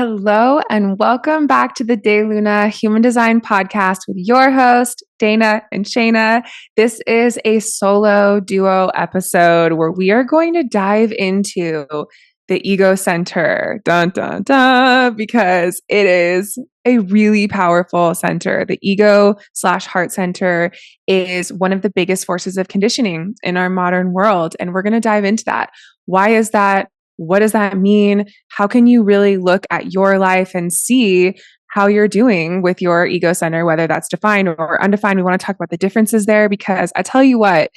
Hello, and welcome back to the Day Luna Human Design Podcast with your host, Dana and Shayna. This is a solo duo episode where we are going to dive into the ego center, dun, dun, dun, because it is a really powerful center. The ego/heart center is one of the biggest forces of conditioning in our modern world. And we're going to dive into that. Why is that? What does that mean? How can you really look at your life and see how you're doing with your ego center, whether that's defined or undefined? We want to talk about the differences there because I tell you what,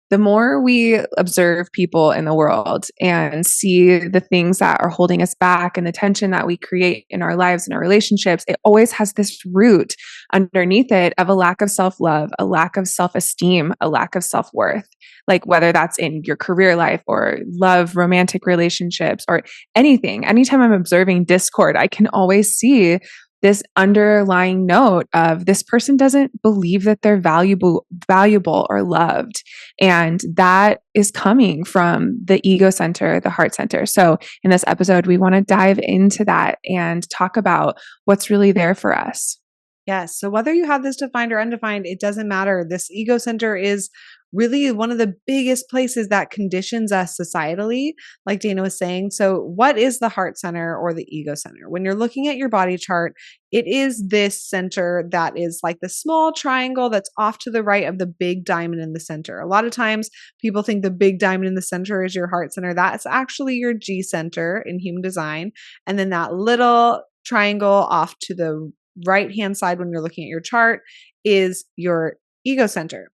the more we observe people in the world and see the things that are holding us back and the tension that we create in our lives and our relationships, it always has this root underneath it of a lack of self-love, a lack of self-esteem, a lack of self-worth. Like whether that's in your career life or love, romantic relationships or anything. Anytime I'm observing discord, I can always see this underlying note of this person doesn't believe that they're valuable or loved. And that is coming from the ego center, the heart center. So in this episode, we want to dive into that and talk about what's really there for us. Yes. So whether you have this defined or undefined, it doesn't matter. This ego center is really one of the biggest places that conditions us societally, like Dana was saying. So what is the heart center or the ego center? When you're looking at your body chart, it is this center that is like the small triangle that's off to the right of the big diamond in the center. A lot of times people think the big diamond in the center is your heart center. That's actually your G center in human design. And then that little triangle off to the right-hand side when you're looking at your chart is your ego center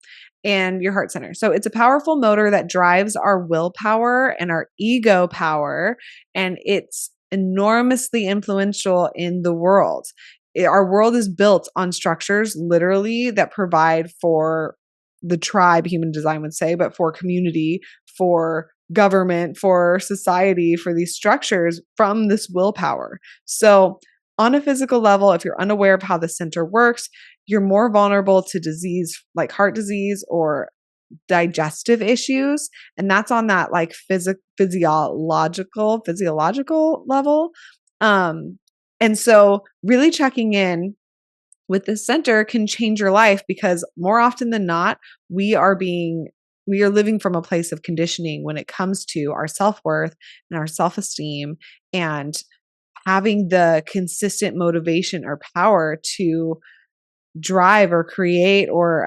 and your heart center. So it's a powerful motor that drives our willpower and our ego power, and it's enormously influential in the world. Our world is built on structures literally that provide for the tribe, human design would say, but for community, for government, for society, for these structures from this willpower. So on a physical level, if you're unaware of how the center works, you're more vulnerable to disease like heart disease or digestive issues. And that's on that like physiological level. And so really checking in with the center can change your life because more often than not, we are living from a place of conditioning when it comes to our self-worth and our self-esteem and having the consistent motivation or power to drive or create or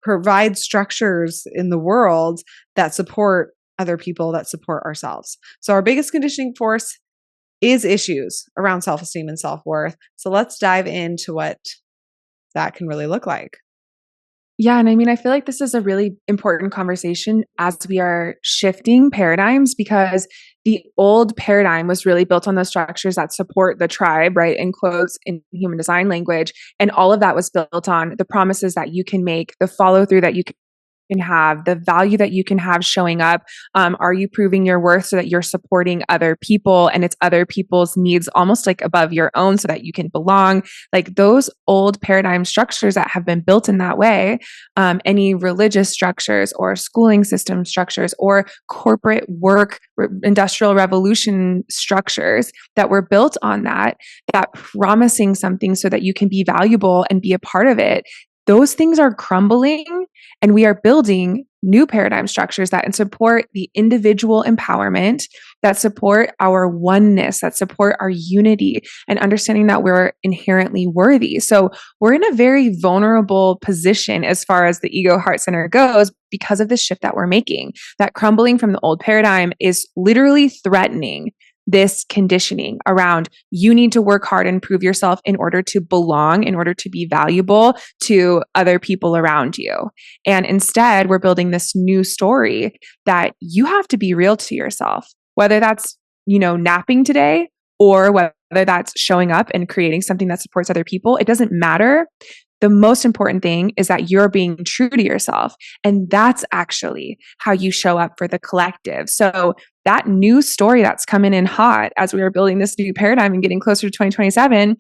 provide structures in the world that support other people, that support ourselves. So our biggest conditioning force is issues around self-esteem and self-worth. So let's dive into what that can really look like. Yeah. And I mean, I feel like this is a really important conversation as we are shifting paradigms because the old paradigm was really built on those structures that support the tribe, right? In quotes in human design language. And all of that was built on the promises that you can make, the follow through that you can have, the value that you can have showing up. Are you proving your worth so that you're supporting other people and it's other people's needs almost like above your own so that you can belong? Like those old paradigm structures that have been built in that way, any religious structures or schooling system structures or corporate work, industrial revolution structures that were built on that promising something so that you can be valuable and be a part of it. Those things are crumbling and we are building new paradigm structures that support the individual empowerment, that support our oneness, that support our unity and understanding that we're inherently worthy. So we're in a very vulnerable position as far as the ego heart center goes because of the shift that we're making. That crumbling from the old paradigm is literally threatening this conditioning around you need to work hard and prove yourself in order to belong, in order to be valuable to other people around you. And instead, we're building this new story that you have to be real to yourself, whether that's, napping today or whether that's showing up and creating something that supports other people. It doesn't matter. The most important thing is that you're being true to yourself. And that's actually how you show up for the collective. So that new story that's coming in hot as we are building this new paradigm and getting closer to 2027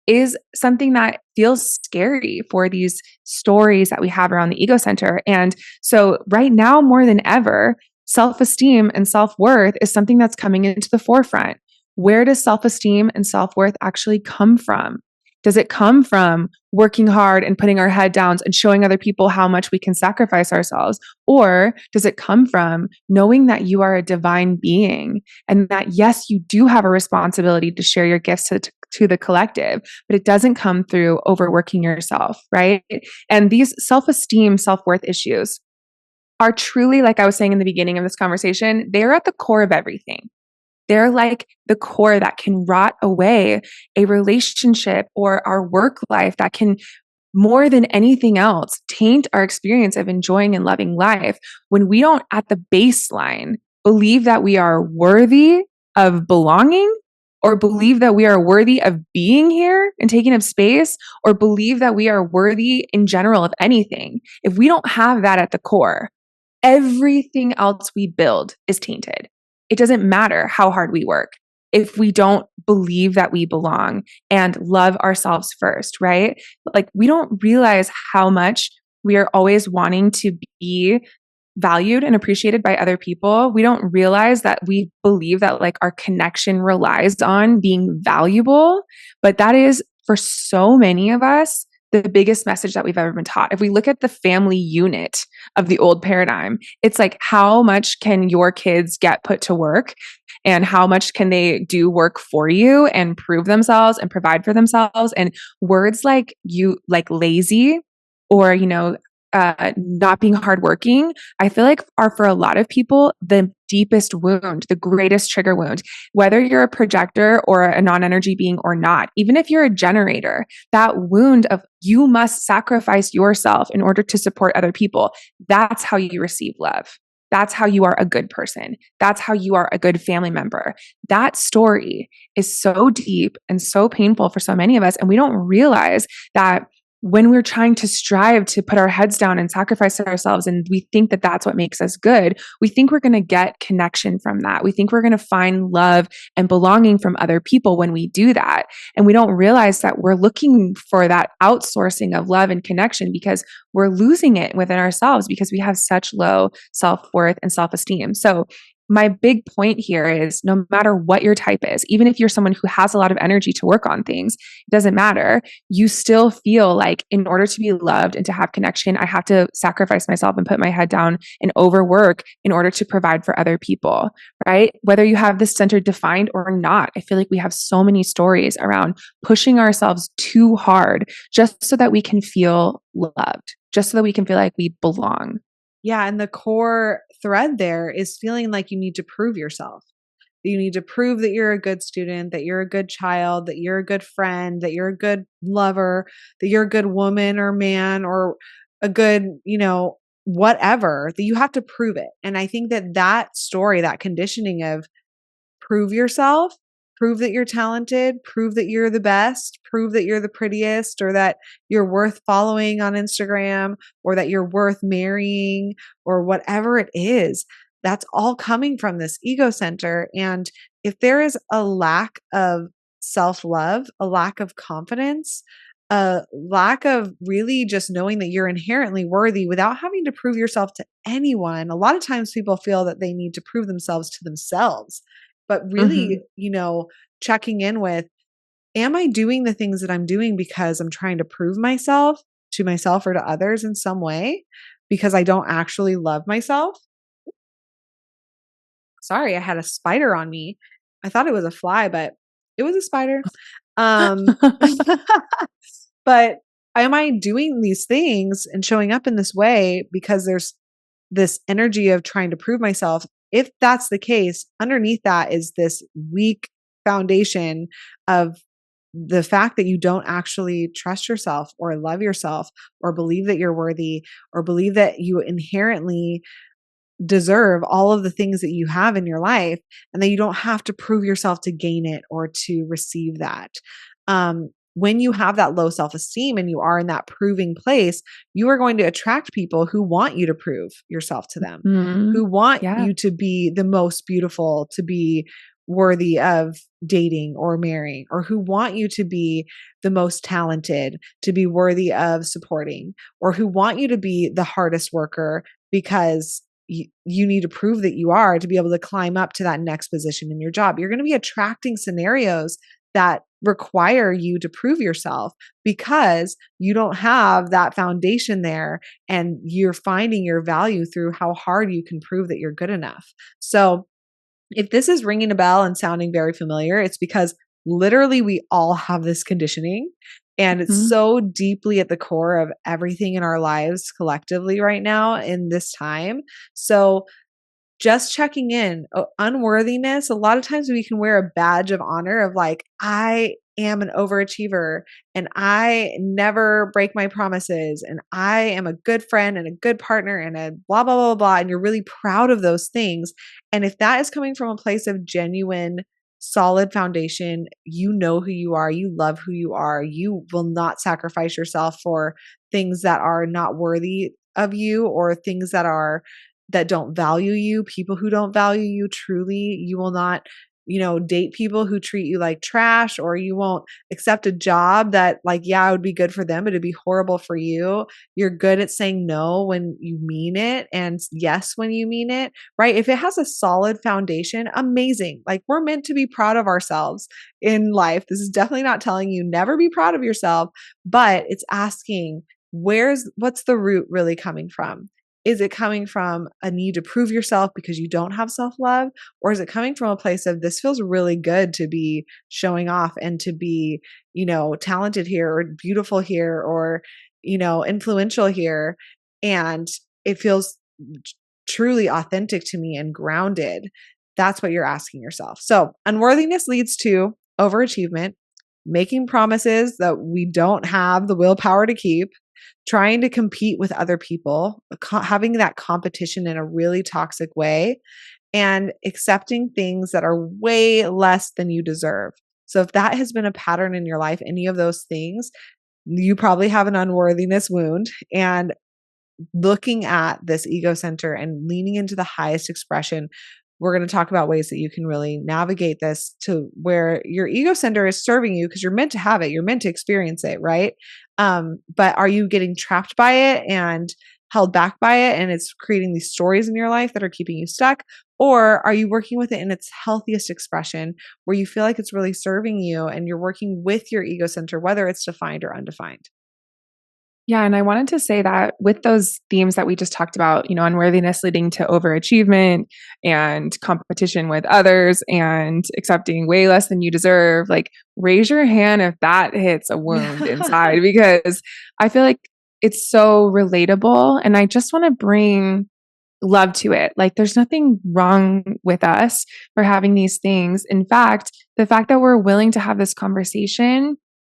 is something that feels scary for these stories that we have around the ego center. And so right now, more than ever, self-esteem and self-worth is something that's coming into the forefront. where does self-esteem and self-worth actually come from? Does it come from working hard and putting our head down and showing other people how much we can sacrifice ourselves? Or does it come from knowing that you are a divine being and that, yes, you do have a responsibility to share your gifts to the collective, but it doesn't come through overworking yourself, right? And these self-esteem, self-worth issues are truly, like I was saying in the beginning of this conversation, they're at the core of everything. They're like the core that can rot away a relationship or our work life, that can, more than anything else, taint our experience of enjoying and loving life when we don't, at the baseline, believe that we are worthy of belonging, or believe that we are worthy of being here and taking up space, or believe that we are worthy in general of anything. If we don't have that at the core, everything else we build is tainted. It doesn't matter how hard we work if we don't believe that we belong and love ourselves first, right? Like, we don't realize how much we are always wanting to be valued and appreciated by other people. We don't realize that we believe that like our connection relies on being valuable, but that is, for so many of us, the biggest message that we've ever been taught. If we look at the family unit of the old paradigm, it's like, how much can your kids get put to work and how much can they do work for you and prove themselves and provide for themselves? And words like lazy, or, not being hardworking, I feel like are, for a lot of people, the deepest wound, the greatest trigger wound. Whether you're a projector or a non-energy being or not, even if you're a generator, that wound of you must sacrifice yourself in order to support other people, that's how you receive love. That's how you are a good person. That's how you are a good family member. That story is so deep and so painful for so many of us. And we don't realize that when we're trying to strive to put our heads down and sacrifice ourselves, and we think that that's what makes us good, we think we're going to get connection from that. We think we're going to find love and belonging from other people when we do that. And we don't realize that we're looking for that outsourcing of love and connection because we're losing it within ourselves because we have such low self-worth and self-esteem. So my big point here is, no matter what your type is, even if you're someone who has a lot of energy to work on things, it doesn't matter. You still feel like, in order to be loved and to have connection, I have to sacrifice myself and put my head down and overwork in order to provide for other people, right? Whether you have this center defined or not, I feel like we have so many stories around pushing ourselves too hard just so that we can feel loved, just so that we can feel like we belong. Yeah, and the core thread there is feeling like you need to prove yourself. You need to prove that you're a good student, that you're a good child, that you're a good friend, that you're a good lover, that you're a good woman or man, or a good, whatever, that you have to prove it. And I think that that story, that conditioning of prove yourself, prove that you're talented, prove that you're the best, prove that you're the prettiest, or that you're worth following on Instagram, or that you're worth marrying, or whatever it is. That's all coming from this ego center. And if there is a lack of self-love, a lack of confidence, a lack of really just knowing that you're inherently worthy without having to prove yourself to anyone, a lot of times people feel that they need to prove themselves to themselves. But really, Mhm. checking in with, am I doing the things that I'm doing because I'm trying to prove myself to myself or to others in some way because I don't actually love myself? Sorry, I had a spider on me. I thought it was a fly, but it was a spider. Um, but am I doing these things and showing up in this way because there's this energy of trying to prove myself? If that's the case, underneath that is this weak foundation of the fact that you don't actually trust yourself or love yourself or believe that you're worthy or believe that you inherently deserve all of the things that you have in your life and that you don't have to prove yourself to gain it or to receive that. When you have that low self-esteem and you are in that proving place, you are going to attract people who want you to prove yourself to them, Mhm. who want Yeah. you to be the most beautiful, to be worthy of dating or marrying, or who want you to be the most talented, to be worthy of supporting, or who want you to be the hardest worker because you need to prove that you are to be able to climb up to that next position in your job. You're going to be attracting scenarios that require you to prove yourself because you don't have that foundation there, and you're finding your value through how hard you can prove that you're good enough. So if this is ringing a bell and sounding very familiar, it's because literally we all have this conditioning, and it's Mhm. so deeply at the core of everything in our lives collectively right now in this time. So just checking in. Unworthiness, a lot of times we can wear a badge of honor of like, I am an overachiever and I never break my promises and I am a good friend and a good partner and a blah, blah, blah, blah. And you're really proud of those things. And if that is coming from a place of genuine, solid foundation, you know who you are, you love who you are, you will not sacrifice yourself for things that are not worthy of you, or things that don't value you, people who don't value you truly. You will not, date people who treat you like trash, or you won't accept a job that, like, yeah, it would be good for them, but it'd be horrible for you. You're good at saying no when you mean it and yes when you mean it, right? If it has a solid foundation, amazing. Like, we're meant to be proud of ourselves in life. This is definitely not telling you never be proud of yourself, but it's asking, what's the root really coming from? Is it coming from a need to prove yourself because you don't have self love? Or is it coming from a place of, this feels really good to be showing off and to be, talented here or beautiful here or, influential here? And it feels truly authentic to me and grounded. That's what you're asking yourself. So, unworthiness leads to overachievement, making promises that we don't have the willpower to keep, trying to compete with other people, having that competition in a really toxic way, and accepting things that are way less than you deserve. So if that has been a pattern in your life, any of those things, you probably have an unworthiness wound. And looking at this ego center and leaning into the highest expression, we're going to talk about ways that you can really navigate this to where your ego center is serving you, because you're meant to have it, you're meant to experience it, right? But are you getting trapped by it and held back by it, and it's creating these stories in your life that are keeping you stuck? Or are you working with it in its healthiest expression, where you feel like it's really serving you and you're working with your ego center, whether it's defined or undefined? Yeah, and I wanted to say that with those themes that we just talked about, unworthiness leading to overachievement and competition with others and accepting way less than you deserve, like, raise your hand if that hits a wound inside, because I feel like it's so relatable, and I just want to bring love to it. Like, there's nothing wrong with us for having these things. In fact, the fact that we're willing to have this conversation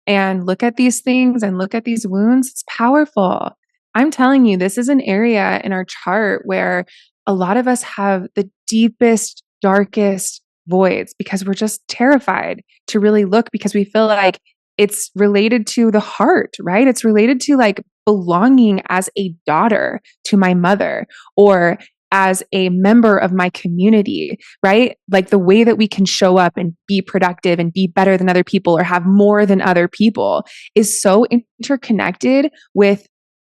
and look at these things and look at these wounds, it's powerful. I'm telling you, this is an area in our chart where a lot of us have the deepest, darkest voids because we're just terrified to really look, because we feel like it's related to the heart, right? It's related to like belonging as a daughter to my mother, or as a member of my community, right? Like, the way that we can show up and be productive and be better than other people or have more than other people is so interconnected with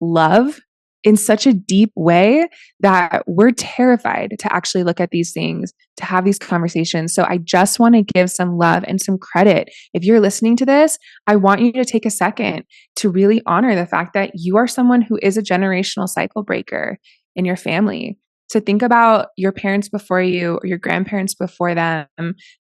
love in such a deep way that we're terrified to actually look at these things, to have these conversations. So I just want to give some love and some credit. If you're listening to this, I want you to take a second to really honor the fact that you are someone who is a generational cycle breaker in your family. So think about your parents before you, or your grandparents before them,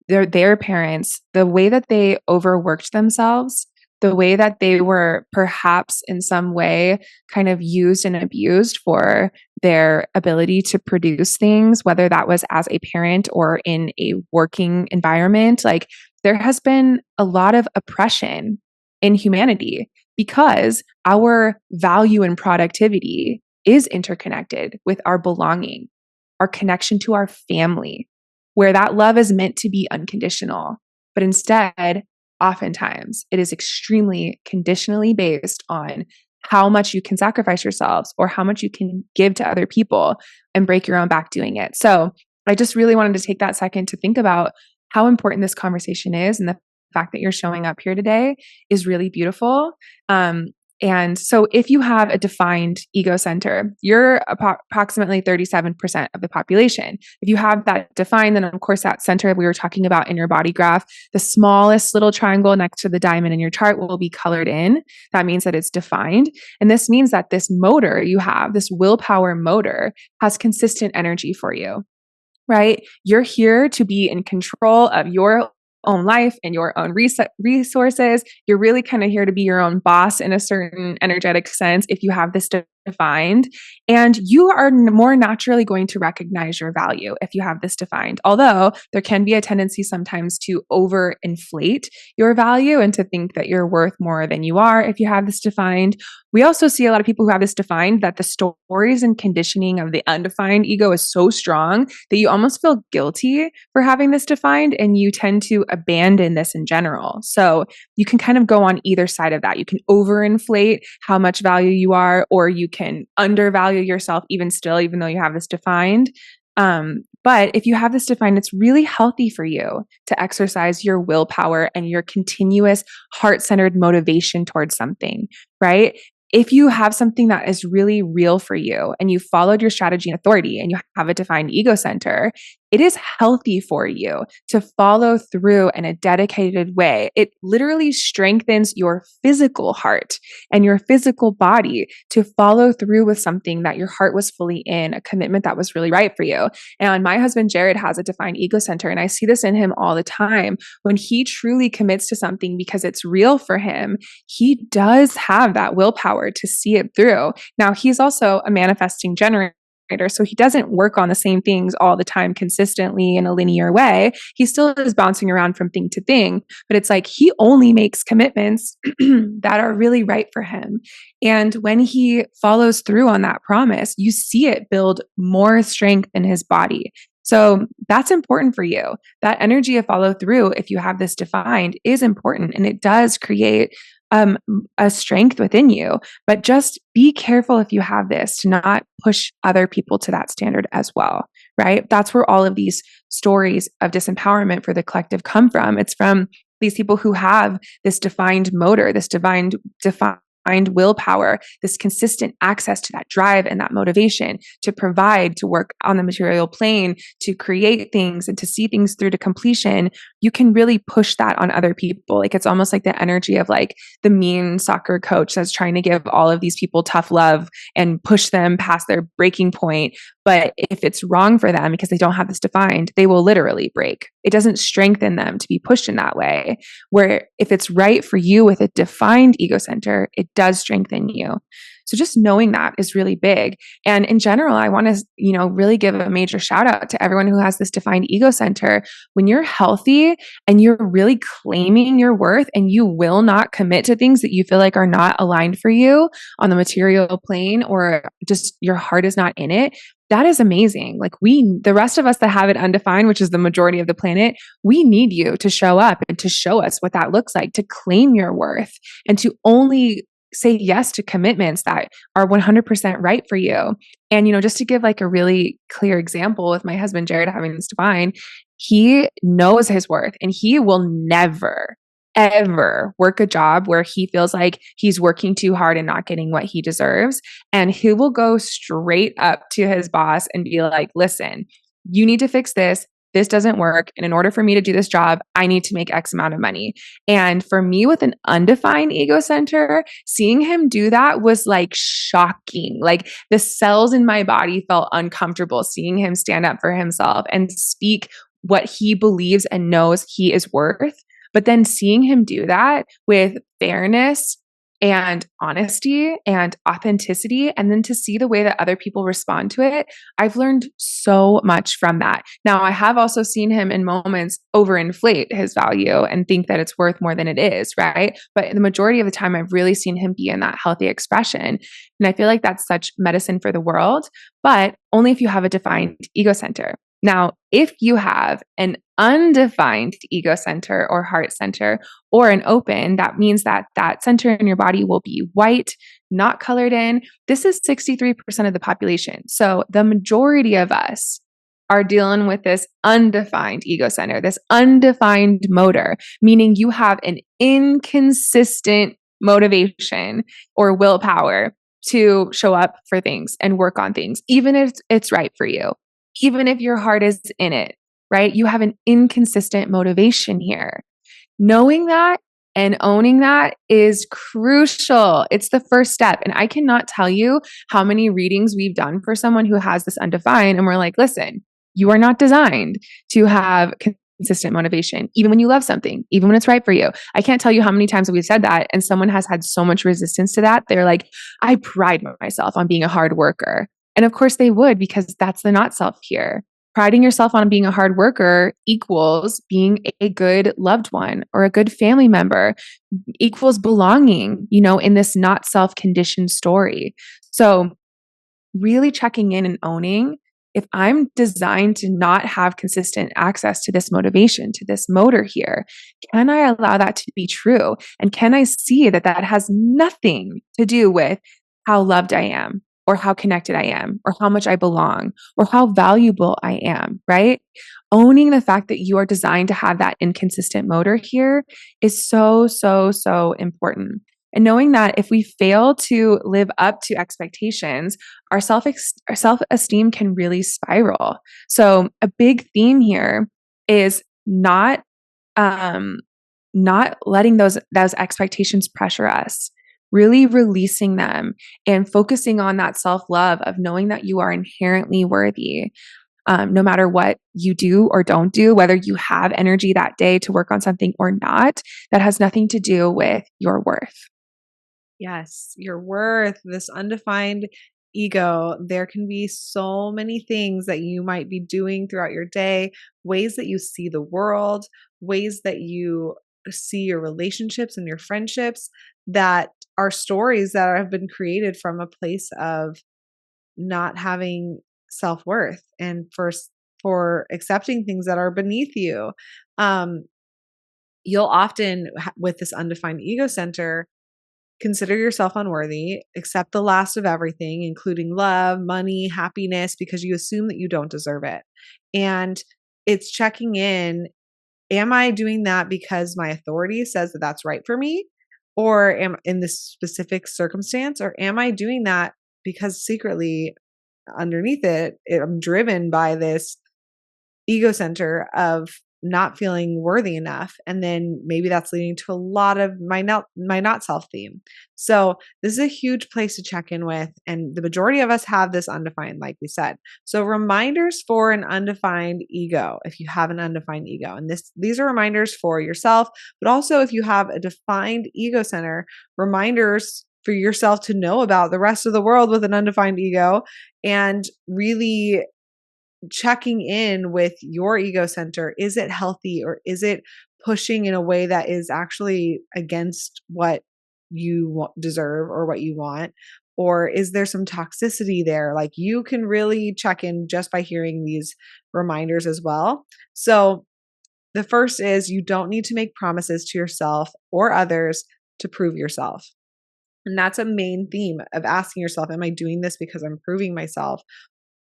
their parents, the way that they overworked themselves, the way that they were perhaps in some way kind of used and abused for their ability to produce things, whether that was as a parent or in a working environment. Like, there has been a lot of oppression in humanity because our value and productivity is interconnected with our belonging, our connection to our family, where that love is meant to be unconditional. But instead, oftentimes, it is extremely conditionally based on how much you can sacrifice yourselves or how much you can give to other people and break your own back doing it. So I just really wanted to take that second to think about how important this conversation is, and the fact that you're showing up here today is really beautiful. And so if you have a defined ego center, you're approximately 37% of the population. If you have that defined, then of course that center we were talking about in your body graph, the smallest little triangle next to the diamond in your chart will be colored in. That means that it's defined. And this means that this motor you have, this willpower motor, has consistent energy for you, right? You're here to be in control of your own life and your own resources. You're really kind of here to be your own boss in a certain energetic sense if you have this defined. And you are more naturally going to recognize your value if you have this defined. Although there can be a tendency sometimes to overinflate your value and to think that you're worth more than you are if you have this defined. We also see a lot of people who have this defined that the stories and conditioning of the undefined ego is so strong that you almost feel guilty for having this defined and you tend to abandon this in general. So you can kind of go on either side of that. You can overinflate how much value you are, or you can undervalue yourself even still, even though you have this defined. But if you have this defined, it's really healthy for you to exercise your willpower and your continuous heart-centered motivation towards something, right? If you have something that is really real for you and you followed your strategy and authority and you have a defined ego center, it is healthy for you to follow through in a dedicated way. It literally strengthens your physical heart and your physical body to follow through with something that your heart was fully in, a commitment that was really right for you. And my husband, Jared, has a defined ego center, and I see this in him all the time. When he truly commits to something because it's real for him, he does have that willpower to see it through. Now, he's also a manifesting generator. So he doesn't work on the same things all the time consistently in a linear way. He still is bouncing around from thing to thing, but it's like he only makes commitments that are really right for him. And when he follows through on that promise, you see it build more strength in his body. So that's important for you. That energy of follow through, if you have this defined, is important, and it does create a strength within you. But just be careful if you have this to not push other people to that standard as well, right? That's where all of these stories of disempowerment for the collective come from. It's from these people who have this defined motor, this defined willpower, this consistent access to that drive and that motivation to provide, to work on the material plane, to create things and to see things through to completion. You can really push that on other people. Like it's almost like the energy of like the mean soccer coach that's trying to give all of these people tough love and push them past their breaking point. But if it's wrong for them because they don't have this defined, they will literally break. It doesn't strengthen them to be pushed in that way. Where if it's right for you with a defined ego center, it does strengthen you. So just knowing that is really big. And in general, I want to, really give a major shout out to everyone who has this defined ego center. When you're healthy and you're really claiming your worth and you will not commit to things that you feel like are not aligned for you on the material plane, or just your heart is not in it, that is amazing. Like the rest of us that have it undefined, which is the majority of the planet, we need you to show up and to show us what that looks like, to claim your worth and to only say yes to commitments that are 100% right for you. And, just to give like a really clear example with my husband, Jared, having this defined, he knows his worth and he will never, ever work a job where he feels like he's working too hard and not getting what he deserves. And he will go straight up to his boss and be like, listen, you need to fix this. This doesn't work. And in order for me to do this job, I need to make X amount of money. And for me with an undefined ego center, seeing him do that was like shocking. Like the cells in my body felt uncomfortable seeing him stand up for himself and speak what he believes and knows he is worth. But then seeing him do that with fairness and honesty and authenticity, and then to see the way that other people respond to it, I've learned so much from that. Now, I have also seen him in moments overinflate his value and think that it's worth more than it is, right? But the majority of the time, I've really seen him be in that healthy expression. And I feel like that's such medicine for the world, but only if you have a defined ego center. Now, if you have an undefined ego center or heart center or an open, that means that that center in your body will be white, not colored in. This is 63% of the population. So the majority of us are dealing with this undefined ego center, this undefined motor, meaning you have an inconsistent motivation or willpower to show up for things and work on things, even if it's right for you, even if your heart is in it, right? You have an inconsistent motivation here. Knowing that and owning that is crucial. It's the first step. And I cannot tell you how many readings we've done for someone who has this undefined. And we're like, listen, you are not designed to have consistent motivation, even when you love something, even when it's right for you. I can't tell you how many times we've said that. And someone has had so much resistance to that. They're like, I pride myself on being a hard worker. And of course they would, because that's the not self here. Priding yourself on being a hard worker equals being a good loved one or a good family member, equals belonging, in this not self conditioned story. So, really checking in and owning, if I'm designed to not have consistent access to this motivation, to this motor here, can I allow that to be true? And can I see that that has nothing to do with how loved I am, or how connected I am, or how much I belong, or how valuable I am, right? Owning the fact that you are designed to have that inconsistent motor here is so, so, so important. And knowing that if we fail to live up to expectations, our self-esteem can really spiral. So a big theme here is not letting those expectations pressure us, really releasing them and focusing on that self-love of knowing that you are inherently worthy. No matter what you do or don't do, whether you have energy that day to work on something or not, that has nothing to do with your worth. Yes, your worth, this undefined ego. There can be so many things that you might be doing throughout your day, ways that you see the world, ways that you see your relationships and your friendships that are stories that have been created from a place of not having self-worth and for accepting things that are beneath you. Um, you'll often with this undefined ego center consider yourself unworthy, accept the last of everything, including love, money, happiness, because you assume that you don't deserve it. And it's checking in. Am I doing that because my authority says that that's right for me? Or am in this specific circumstance? Or am I doing that because secretly underneath I'm driven by this ego center of not feeling worthy enough, and then maybe that's leading to a lot of my not self theme. So this is a huge place to check in with, and the majority of us have this undefined, like we said. So reminders for an undefined ego, if you have an undefined ego, and these are reminders for yourself, but also if you have a defined ego center, reminders for yourself to know about the rest of the world with an undefined ego, and really checking in with your ego center. Is it healthy, or is it pushing in a way that is actually against what you deserve or what you want? Or is there some toxicity there? Like, you can really check in just by hearing these reminders as well. So the first is, you don't need to make promises to yourself or others to prove yourself. And that's a main theme of asking yourself, am I doing this because I'm proving myself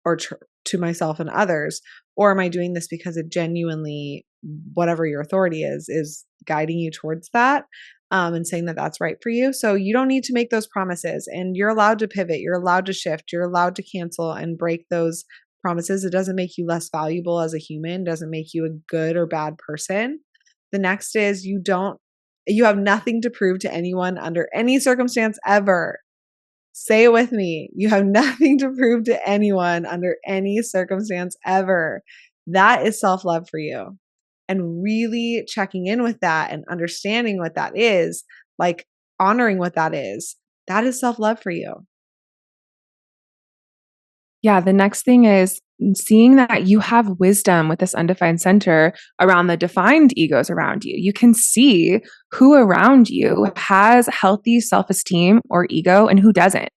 or to myself and others? Or am I doing this because it genuinely, whatever your authority is guiding you towards that, and saying that that's right for you? So you don't need to make those promises, and you're allowed to pivot. You're allowed to shift. You're allowed to cancel and break those promises. It doesn't make you less valuable as a human, doesn't make you a good or bad person. The next is, you have nothing to prove to anyone under any circumstance ever. Say it with me. You have nothing to prove to anyone under any circumstance ever. That is self-love for you. And really checking in with that and understanding what that is, like honoring what that is self-love for you. Yeah, the next thing is seeing that you have wisdom with this undefined center around the defined egos around you. You can see who around you has healthy self esteem or ego and who doesn't,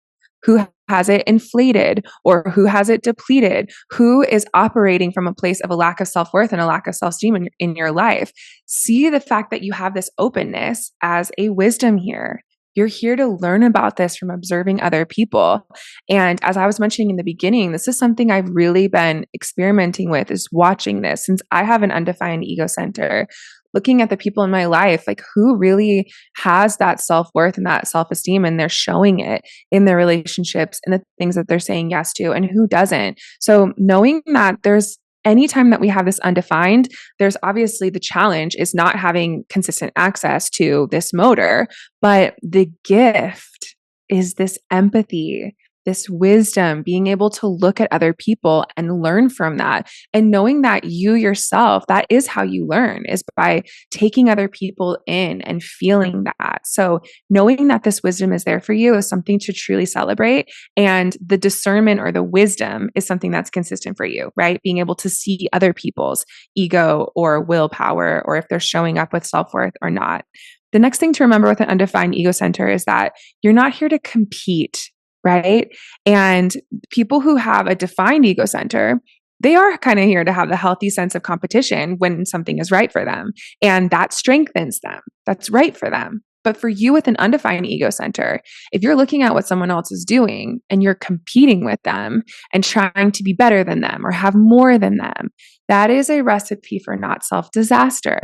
who has it inflated or who has it depleted, who is operating from a place of a lack of self worth and a lack of self esteem in your life. See the fact that you have this openness as a wisdom here. You're here to learn about this from observing other people. And as I was mentioning in the beginning, this is something I've really been experimenting with, is watching this since I have an undefined ego center, looking at the people in my life, like who really has that self-worth and that self-esteem, and they're showing it in their relationships and the things that they're saying yes to, and who doesn't. So knowing that there's anytime that we have this undefined, there's obviously the challenge is not having consistent access to this motor, but the gift is this empathy, this wisdom, being able to look at other people and learn from that. And knowing that you yourself, that is how you learn, is by taking other people in and feeling that. So knowing that this wisdom is there for you is something to truly celebrate. And the discernment or the wisdom is something that's consistent for you, right? Being able to see other people's ego or willpower, or if they're showing up with self-worth or not. The next thing to remember with an undefined ego center is that you're not here to compete, right? And people who have a defined ego center, they are kind of here to have the healthy sense of competition when something is right for them. And that strengthens them. That's right for them. But for you with an undefined ego center, if you're looking at what someone else is doing and you're competing with them and trying to be better than them or have more than them, that is a recipe for not self-disaster.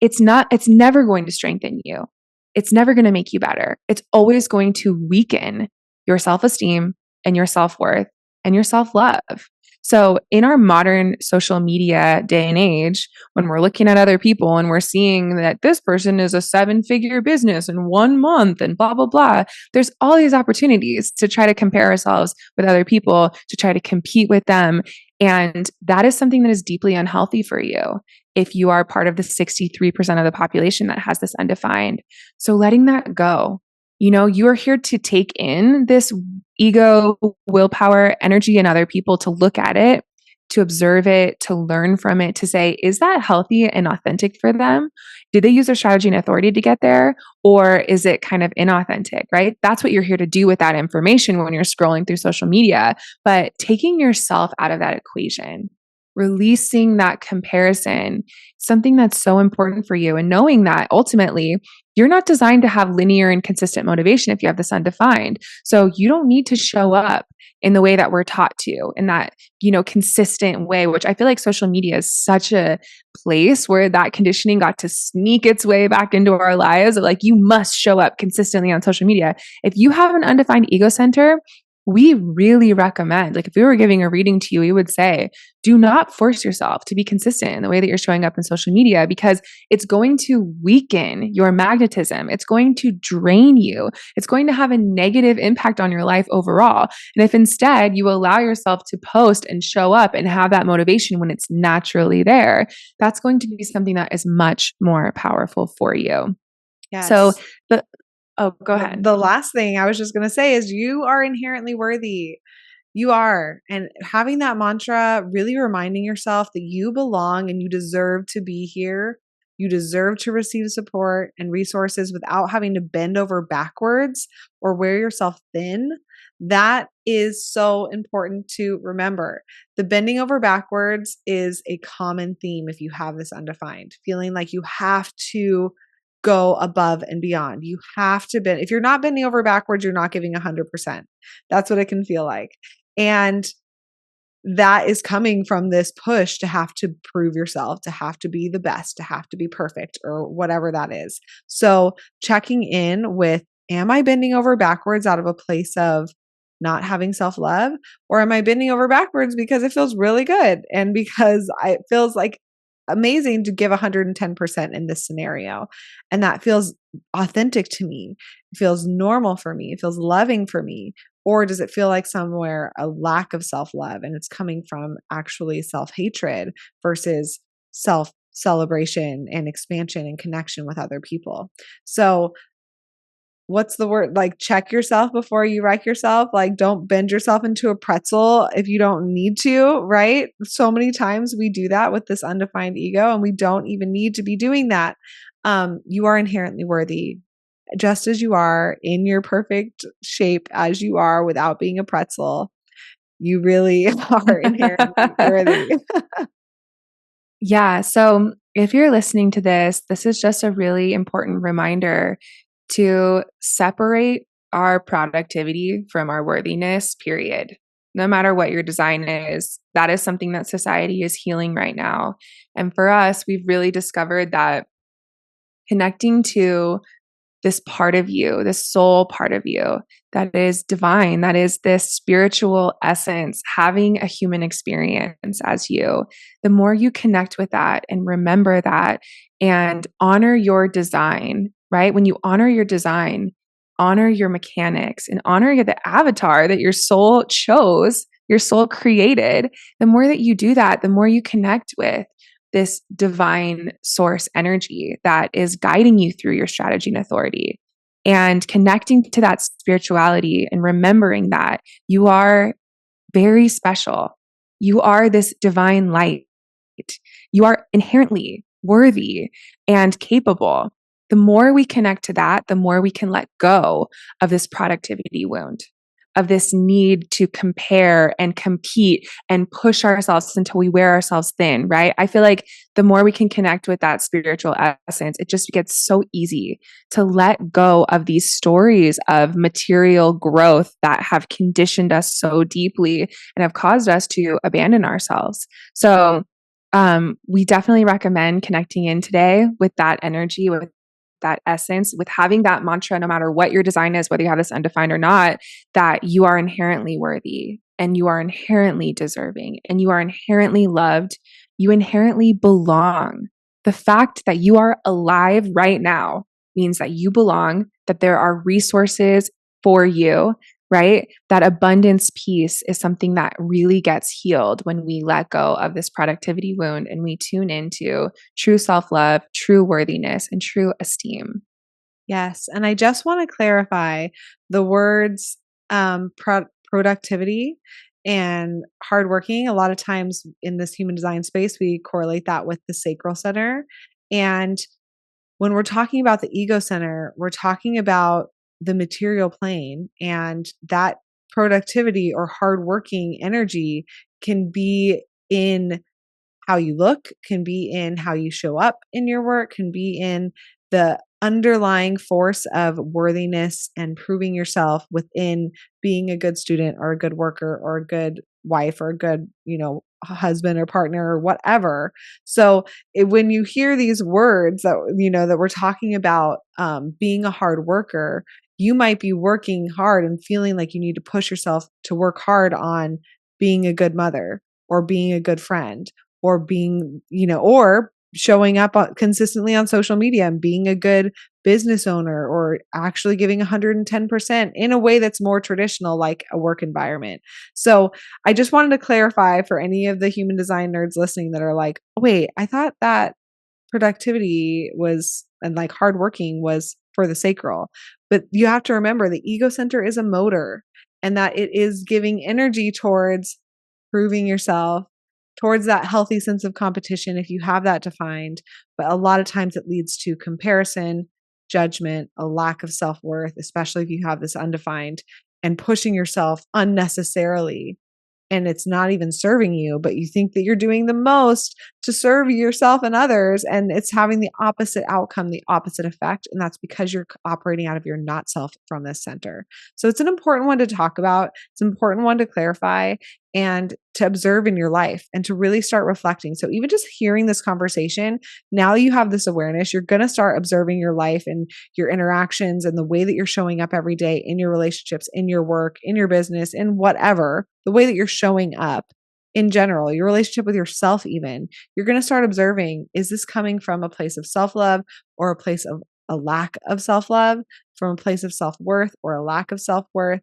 It's never going to strengthen you. It's never going to make you better. It's always going to weaken your self-esteem and your self-worth and your self-love. So in our modern social media day and age, when we're looking at other people and we're seeing that this person is a 7-figure business in 1 month and blah, blah, blah, there's all these opportunities to try to compare ourselves with other people, to try to compete with them. And that is something that is deeply unhealthy for you if you are part of the 63% of the population that has this undefined. So letting that go. You are here to take in this ego, willpower, energy in other people, to look at it, to observe it, to learn from it, to say, is that healthy and authentic for them? Did they use their strategy and authority to get there? Or is it kind of inauthentic, right? That's what you're here to do with that information when you're scrolling through social media. But taking yourself out of that equation, releasing that comparison, something that's so important for you, and knowing that ultimately you're not designed to have linear and consistent motivation if you have this undefined. So you don't need to show up in the way that we're taught to, in that, consistent way, which I feel like social media is such a place where that conditioning got to sneak its way back into our lives of like, you must show up consistently on social media. If you have an undefined ego center, we really recommend, like if we were giving a reading to you, we would say, do not force yourself to be consistent in the way that you're showing up in social media, because it's going to weaken your magnetism. It's going to drain you. It's going to have a negative impact on your life overall. And if instead you allow yourself to post and show up and have that motivation when it's naturally there, that's going to be something that is much more powerful for you. So Yes. go ahead. The last thing I was just going to say is you are inherently worthy. You are. And having that mantra, really reminding yourself that you belong and you deserve to be here. You deserve to receive support and resources without having to bend over backwards or wear yourself thin. That is so important to remember. The bending over backwards is a common theme if you have this undefined, feeling like you have to go above and beyond. You have to bend. If you're not bending over backwards, you're not giving 100%. That's what it can feel like. And that is coming from this push to have to prove yourself, to have to be the best, to have to be perfect, or whatever that is. So checking in with, am I bending over backwards out of a place of not having self-love? Or am I bending over backwards because it feels really good and because it feels like amazing to give 110% in this scenario? And that feels authentic to me. It feels normal for me. It feels loving for me. Or does it feel like somewhere a lack of self-love and it's coming from actually self-hatred versus self-celebration and expansion and connection with other people? So what's the word? Like, check yourself before you wreck yourself. Like, don't bend yourself into a pretzel if you don't need to, right? So many times we do that with this undefined ego, and we don't even need to be doing that. You are inherently worthy, just as you are, in your perfect shape as you are, without being a pretzel. You really are inherently worthy. Yeah. So if you're listening to this is just a really important reminder to separate our productivity from our worthiness, period. No matter what your design is, that is something that society is healing right now. And for us, we've really discovered that connecting to this part of you, this soul part of you that is divine, that is this spiritual essence, having a human experience as you, the more you connect with that and remember that and honor your design, right? When you honor your design, honor your mechanics and honor the avatar that your soul chose, your soul created, the more that you do that, the more you connect with this divine source energy that is guiding you through your strategy and authority, and connecting to that spirituality and remembering that you are very special. You are this divine light. You are inherently worthy and capable. The more we connect to that, the more we can let go of this productivity wound, of this need to compare and compete and push ourselves until we wear ourselves thin, right? I feel like the more we can connect with that spiritual essence, it just gets so easy to let go of these stories of material growth that have conditioned us so deeply and have caused us to abandon ourselves. So, we definitely recommend connecting in today with that energy, with that essence, with having that mantra, no matter what your design is, whether you have this undefined or not, that you are inherently worthy and you are inherently deserving and you are inherently loved. You inherently belong. The fact that you are alive right now means that you belong, that there are resources for you, right? That abundance piece is something that really gets healed when we let go of this productivity wound and we tune into true self love, true worthiness, and true esteem. Yes. And I just want to clarify the words productivity and hardworking. A lot of times in this human design space, we correlate that with the sacral center. And when we're talking about the ego center, we're talking about the material plane, and that productivity or hardworking energy can be in how you look, can be in how you show up in your work, can be in the underlying force of worthiness and proving yourself within being a good student or a good worker or a good wife or a good, husband or partner or whatever. So when you hear these words that, that we're talking about being a hard worker, you might be working hard and feeling like you need to push yourself to work hard on being a good mother or being a good friend or being, or showing up consistently on social media and being a good business owner or actually giving 110% in a way that's more traditional, like a work environment. So I just wanted to clarify for any of the human design nerds listening that are like, wait, I thought that productivity was and like hardworking was for the sacral. But you have to remember the ego center is a motor and that it is giving energy towards proving yourself, towards that healthy sense of competition if you have that defined. But a lot of times it leads to comparison, judgment, a lack of self worth, especially if you have this undefined, and pushing yourself unnecessarily, and it's not even serving you, but you think that you're doing the most to serve yourself and others, and it's having the opposite outcome, the opposite effect, and that's because you're operating out of your not self from this center. So it's an important one to talk about. It's an important one to clarify and to observe in your life and to really start reflecting. So even just hearing this conversation, now you have this awareness, you're going to start observing your life and your interactions and the way that you're showing up every day in your relationships, in your work, in your business, in whatever, the way that you're showing up in general, your relationship with yourself, even, you're going to start observing, is this coming from a place of self-love or a place of a lack of self-love, from a place of self-worth or a lack of self-worth?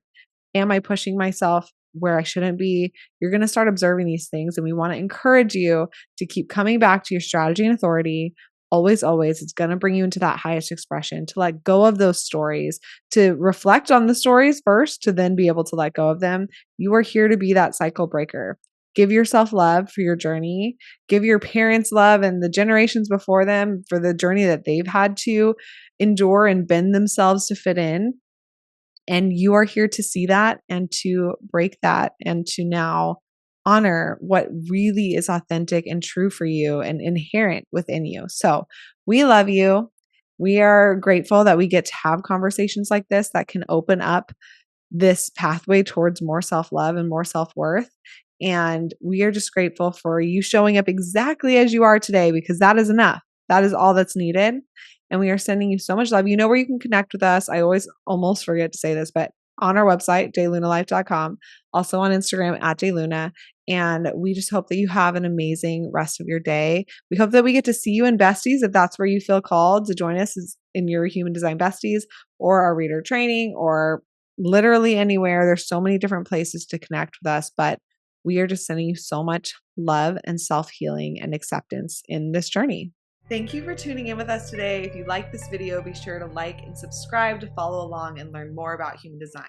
Am I pushing myself where I shouldn't be? You're going to start observing these things. And we want to encourage you to keep coming back to your strategy and authority. Always, always. It's going to bring you into that highest expression, to let go of those stories, to reflect on the stories first, to then be able to let go of them. You are here to be that cycle breaker. Give yourself love for your journey. Give your parents love and the generations before them for the journey that they've had to endure and bend themselves to fit in. And you are here to see that and to break that and to now honor what really is authentic and true for you and inherent within you. So we love you. We are grateful that we get to have conversations like this that can open up this pathway towards more self-love and more self-worth. And we are just grateful for you showing up exactly as you are today, because that is enough. That is all that's needed. And we are sending you so much love. You know where you can connect with us. I always almost forget to say this, but on our website, daylunalife.com, also on Instagram at dayluna. And we just hope that you have an amazing rest of your day. We hope that we get to see you in Besties if that's where you feel called to join us in your Human Design Besties or our reader training or literally anywhere. There's so many different places to connect with us, but we are just sending you so much love and self-healing and acceptance in this journey. Thank you for tuning in with us today. If you like this video, be sure to like and subscribe to follow along and learn more about human design.